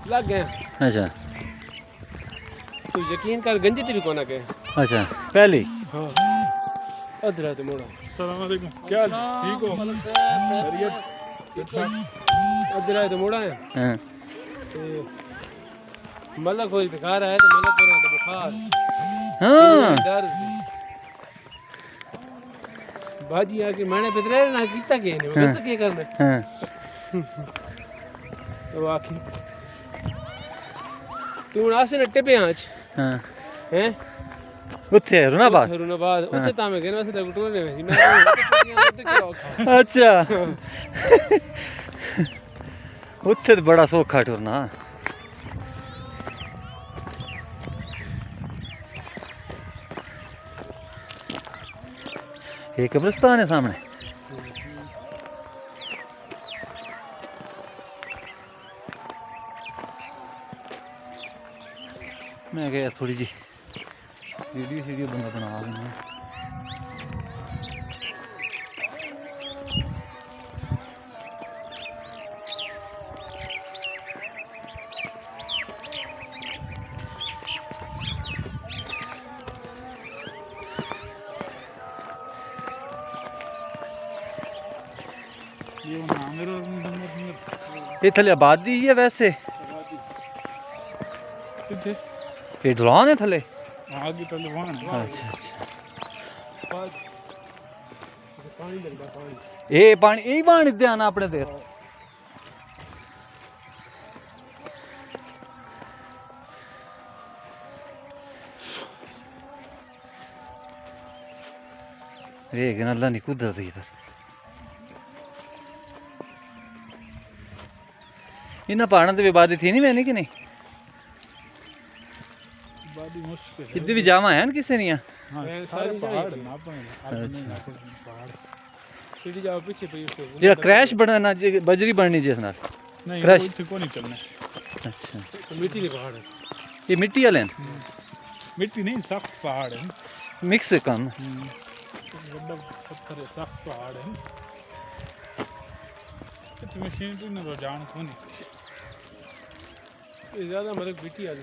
लग गए। अच्छा तू यकीन कर गंजी ते भी कोना गए। अच्छा पहली हाँ अदरा ते मोड़ा। अस्सलाम वालेकुम, क्या हाल? ठीक हो? खैरियत? ठीक ठाक। अदरा ते मोड़ा है हाँ ते मलक कोई बेकार आया तो मलक को तो बुखार हाँ दर्द बाजी आके मैंने पितरे ना कीता के ने मैं क्या करना हाँ तो आखी तू आसे न टिपे आज हाँ हैं उत्थे रुनाबाद रुनाबाद उत्ते ता मैं कहना से टोने में मैं अच्छा उत्थे तो बड़ा सौखा टुरना। ये कब्रिस्तान है सामने। मैं गया थोड़ी जी वीडियो बंदा बना देना। ये नाम ये थले आबादी है वैसे किथे ये ढलान है थले। आगे तले वहां अच्छा अच्छा पानी लगदा पानी ये पानी यही पानी दे आना अपने देर। ये कि अल्लाह ने कुदरत है इधर। इन्हें पहाड़ों से विवादी थी नहीं मैंने कि नहीं बादी मुश्किल है। इधर भी जावा है किसी नहीं। हां सारे पहाड़ ना पहाड़ सीधी जाओ पीछे पे उसको जेड़ा क्रैश बनना बजरी बननी जिस नाल नहीं क्रैश। वो इथे को नहीं चलना। अच्छा मिट्टी के पहाड़ है ये मिट्टी वाले हैं मिट्टी नहीं सख्त पहाड़ है। मिक्स कम बड़ा पत्थर है सख्त पहाड़ है। तो मशीन तो ना जान को नहीं ये ज्यादा मतलब मिट्टी आ गई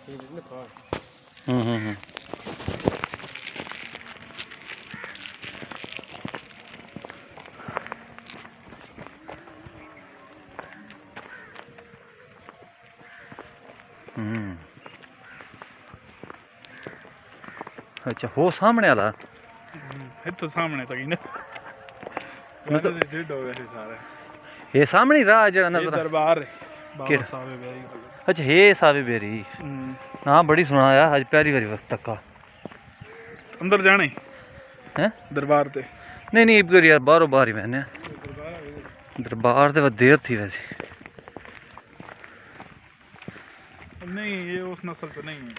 ये जितने पहाड़ अच्छा हो सामने वाला है तो सामने तक ही ना मतलब डेढ़ हो गए सारे। ये सामने ही रहा जरा ये नजर दरबार है बाबा केड़ा? साहब बेरी। अच्छा ये सावे बेरी हाँ बड़ी सुना यार आज पहली बारी वक्त तक का अंदर जाने हैं दरबार ते नहीं नहीं इधर यार बाहरों बाहर ही मैंने दरबार से देर थी वैसे। नहीं ये उस नस्ल पे नहीं है।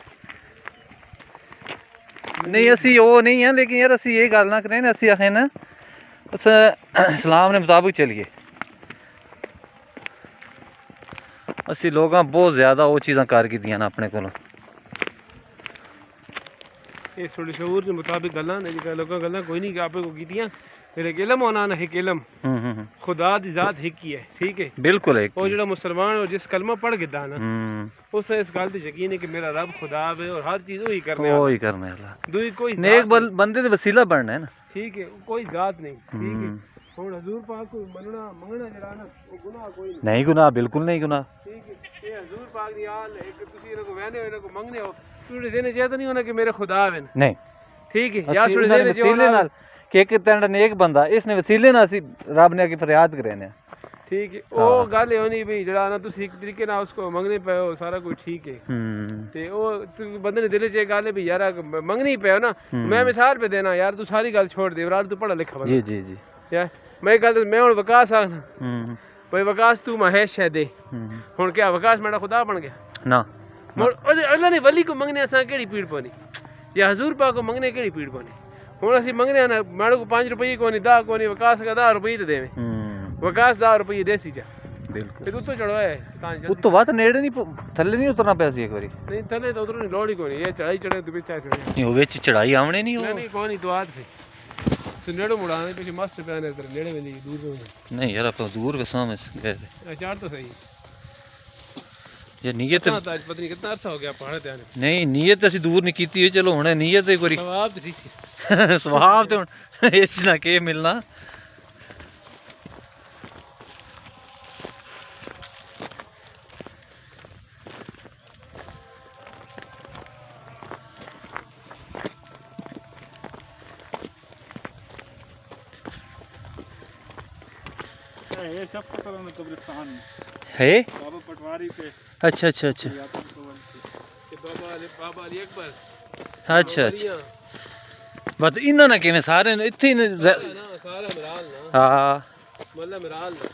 नहीं असी वो नहीं है लेकिन यार असी ये गल ना करें ना असी आखे ना उस इस्लाम ने मुताबिक चलिए। असी लोग बहुत ज्यादा वो चीज़ा कर की ना अपने को ये थोड़ी शऊर के मुताबिक गल्लां ने जिका लोग गल्लां कोई नहीं आपे को कीतियां मेरे इल्म होना ना है इल्म खुदा दी जात एक ही है ठीक है बिल्कुल एक और जो मुसलमान और जिस कलमा पढ़ के दाना उसे इस गल दी यकीन है कि मेरा रब खुदा है और हर चीज वही करने वाला दुई कोई नेक बंदे दे वसीला बनना है ना ठीक है कोई जात नहीं ठीक है हुन हजूर पाक को मनना मंगना जड़ा ना वो गुनाह कोई नहीं गुनाह बिल्कुल नहीं गुनाह ठीक है ये हजूर पाक दी हाल एक तुसी इनको वहने हो इनको मंगने हो तुझे देने चाहता नहीं होना कि मेरे खुदा है नहीं ठीक है या सुन देने वसीले नाल कि एक तेरा नेक बंदा इसने वसीले नाल सी रब ने की फरियाद करेने ठीक है ओ गल होनी भी जड़ा ना तुसी एक तरीके नाल उसको मंगने पे हो सारा कुछ ठीक है ते ओ बंदे ने दिल च गल है भी यार मंगनी पे हो ना मैं मिसाल पे देना यार तू सारी गल छोड़ दे यार तू पढ़ा लिखा बंदा जी जी जी यार मैं गल मैं हुन विकास आखना भाई विकास तू महेश है दे हुन क्या विकास मेरा खुदा बन गया ना अल्लाह ने वली को मंगने असा केड़ी पीड़ पौनी या हजूर पाक को मंगने केड़ी पीड़ पौनी हुन असि मंगने ना मेरे को 5 रुपये को नहीं 10 को नहीं विकास का 10 रुपये दे देवे विकास 10 रुपये देसी जा बिल्कुल ते तो चढ़ो है तो बात नेड़े नहीं थल्ले नहीं उतरना पैसी एक बारी नहीं थल्ले तो उतरने लोड़ ही कोनी ये चढ़ाई चढ़े तो बिचा चढ़े नहीं हो विच चढ़ाई आवणे नहीं हो नहीं कोनी तो आद से नेड़ो मुड़ाने पीछे मस्त प्याने तेरे नेड़े में दूर में नहीं यार आप दूर के सामने गए थे चार तो सही ये नीयत पता पता नहीं कितना अरसा हो गया पहाड़ ते आने नहीं नीयत असी दूर नहीं कीती है चलो हुणे नीयत एक बारी सवाब ते ठीक सी सवाब ते हुण इस ना के मिलना ये सब पता है कब्रिस्तान है बाबा पटवारी पे अच्छा अच्छा अच्छा कि बाबा अली अकबर अच्छा अच्छा बस इन्ना ना किवें सारे इत्थे ना सारा मिराल ना हाँ मतलब मिराल ना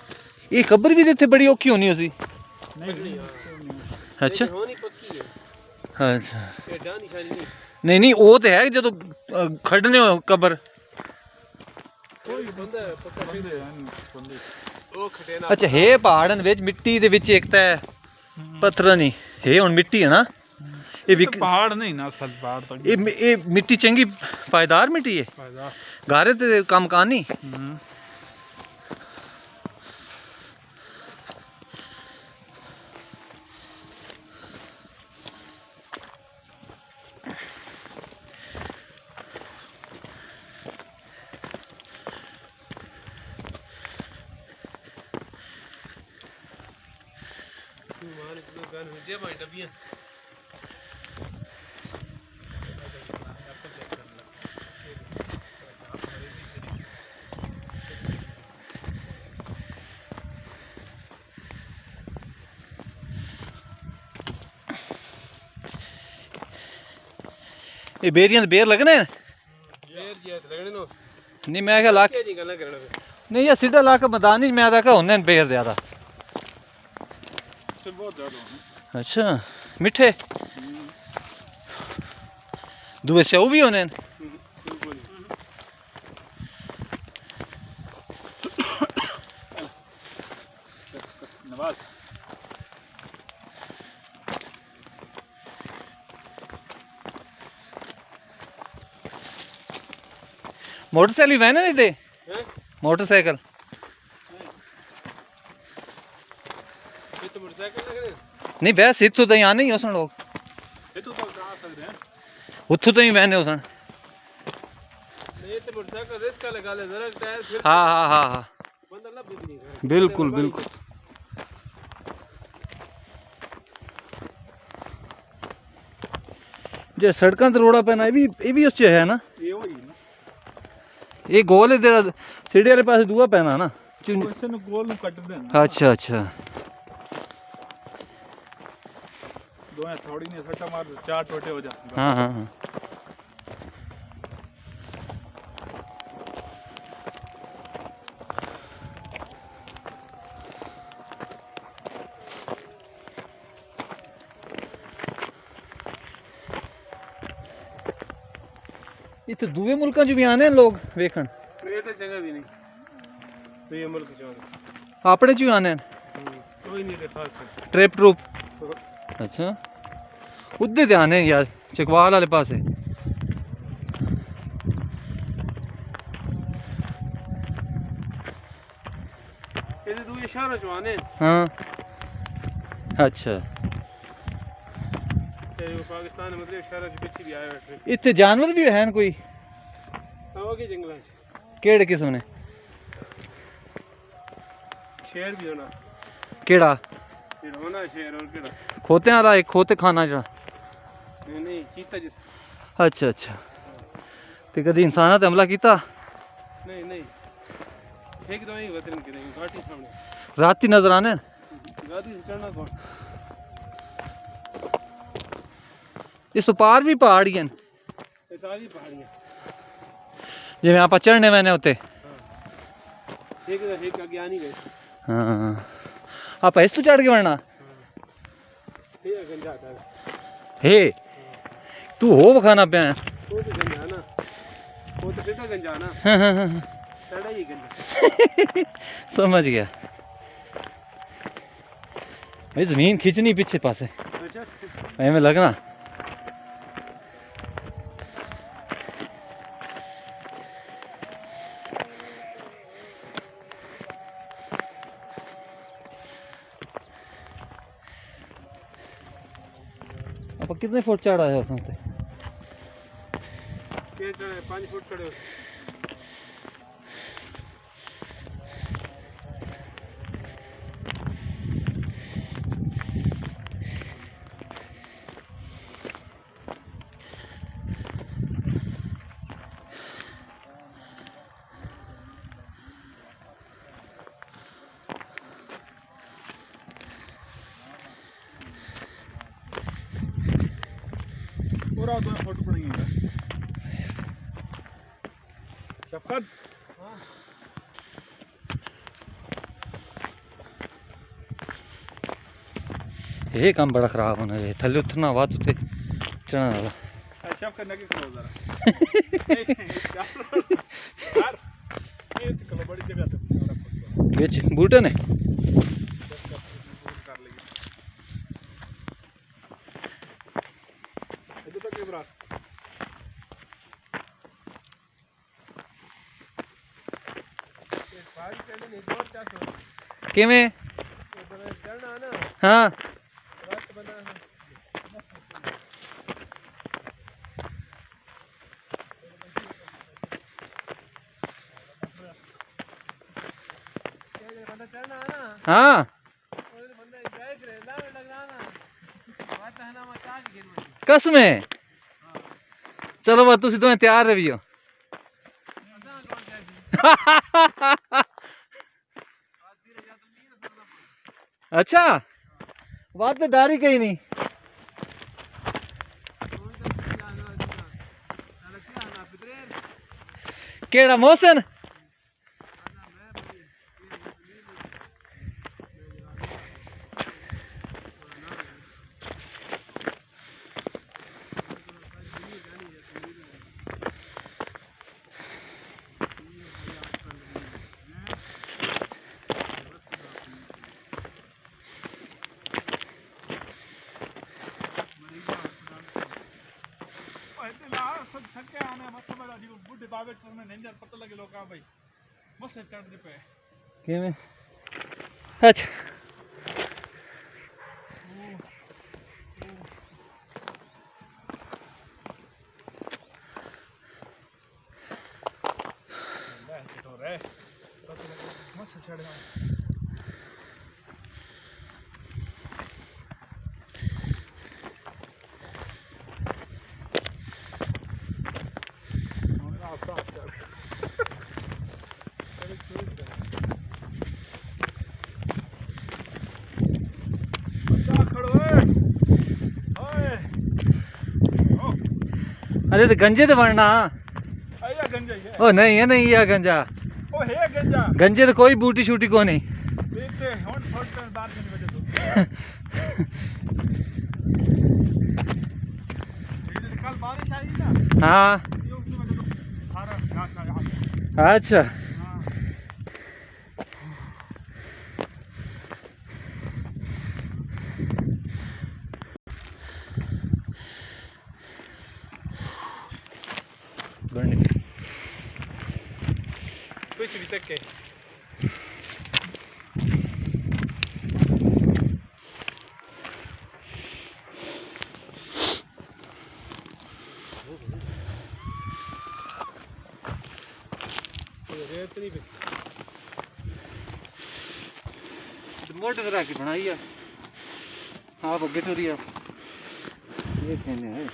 ये कब्र भी इत्थे बड़ी औखी होनी उसी नहीं अच्छा होनी पक्की है अच्छा ये डा निशानी नहीं नहीं नहीं वो तो है जो खड़ने हो कब्र कोई बंदा पता नहीं बंदे ओ खटेना अच्छा है पहाड़न विच मिट्टी दे विच एक ता पत्थर नहीं है हुन मिट्टी है ना ये भी पहाड़ नहीं ना असल पहाड़ तक ये मिट्टी चंगी पायदार मिट्टी है फायदा गारे ते काम कानी मालिक को गन जे भाई डबियां ये बेरियां दे बेर लगने बेर जे लगने नो नहीं मैं क्या लाख के नहीं गल्ला करना नहीं ये सीधा लाख मैदान ही मैं आखा होने बेर ज्यादा से बहुत ज्यादा है अच्छा मिठे दुए स्याऊ भी होने बिल्कुल नवाज मोटरसाइकिल वहने नहीं दे हैं मोटरसाइकिल ये तो मोटरसाइकिल लग रहे नहीं बस इतों तो यहाँ नहीं हो सन लोग ये तो कहाँ सकते हैं उतों तो ही बहने हो सन नहीं तो मोटरसाइकिल रेस का लगा ले जरा टायर फिर हाँ हाँ हाँ हाँ बंदा लब भी नहीं कर बिल्कुल बिल्कुल जे सड़कों ते रोड़ा पैना ये भी उस च है ना ये वही ना ये गोल है तेरा सीढ़ी वाले पास दूआ पैना ना वैसे न गोल नु कट देना अच्छा अच्छा दो है थोड़ी ने सट्टा मार दो, चार टोटे हो जाते हाँ हाँ हाँ इतने दूए मुल्कों च भी आने लोग वेखन ये तो जगह भी नहीं तो ये मुल्क जान अपने च भी आने कोई नहीं देखा सकता ट्रिप ट्रूप अच्छा उद्धर ते आने यार चकवाल वाले पासे ये तो ये शहर जवाने हाँ अच्छा वो पाकिस्तान मतलब शहर के पीछे भी आए बैठे इतने जानवर भी हैं कोई हो गए जंगल केड़े किस्म ने शेर भी होना केड़ा फिर होना शेर और केड़ा खोते वाला एक खोते खाना जरा नहीं नहीं चीता जिस अच्छा अच्छा ते कदी इंसाना ते हमला कीता नहीं नहीं एक तो ही वतन के नहीं घाटी सामने राती नजर आने गाड़ी से चढ़ना कौन इस तो पार भी पहाड़ ही हैं ये सारी पहाड़ियाँ जिवें आप चढ़ने मैंने होते एक आगे आ नहीं गए हाँ आप इस तो चढ़ के वरना ये गंजा था हे तू हो बखाना पे वो तो गंजा ना वो तो सीधा गंजा ना साड़ा ही गंजा समझ गया भाई जमीन खींचनी पीछे पासे अच्छा एवं लगना आप कितने फुट चढ़ा है उसमें से? के चढ़े 5 फुट चढ़े। पूरा 2 फुट पड़ेंगे शफकत। ये काम बड़ा खराब होना है, थल्ले उतरना आवाज उते चढ़ना वाला। शफकत नके करो जरा यार ये तो कलो बड़ी जगह पे बेच बूटे ने कर लेंगे इधर तक के बराबर पानी चढ़ने नहीं जोर चासो किवें? चढ़ना ना हाँ रात बंदा बंदा चढ़ना है ना हाँ और बंदा एंजॉय करे ना लगना ना बात है ना मचा के गिर कसम है। चलो बस तुसी दोवें तैयार रहियो। अच्छा बात तो डर ही कहीं नहीं। केड़ा मोहसिन? बुढ़े बाबे में नहीं पता लगे लोग भाई बस चढ़ने पे किवें? अच्छा तो रे मस्त चढ़ जाओ। अरे तो गंजे तो बनना। आया गंजा है ओ नहीं है नहीं है गंजा। ओ है गंजा गंजे तो कोई बूटी शूटी को नहीं। देखते होंड फट कर बात नहीं बजे तो कल बारिश आई ना। हाँ ये उसकी वजह तो सारा घास का अच्छा कुछ भी तक के रेत नहीं मोटे तरह की बनाई है। हाँ बग्गे टूरी है ये कहने है।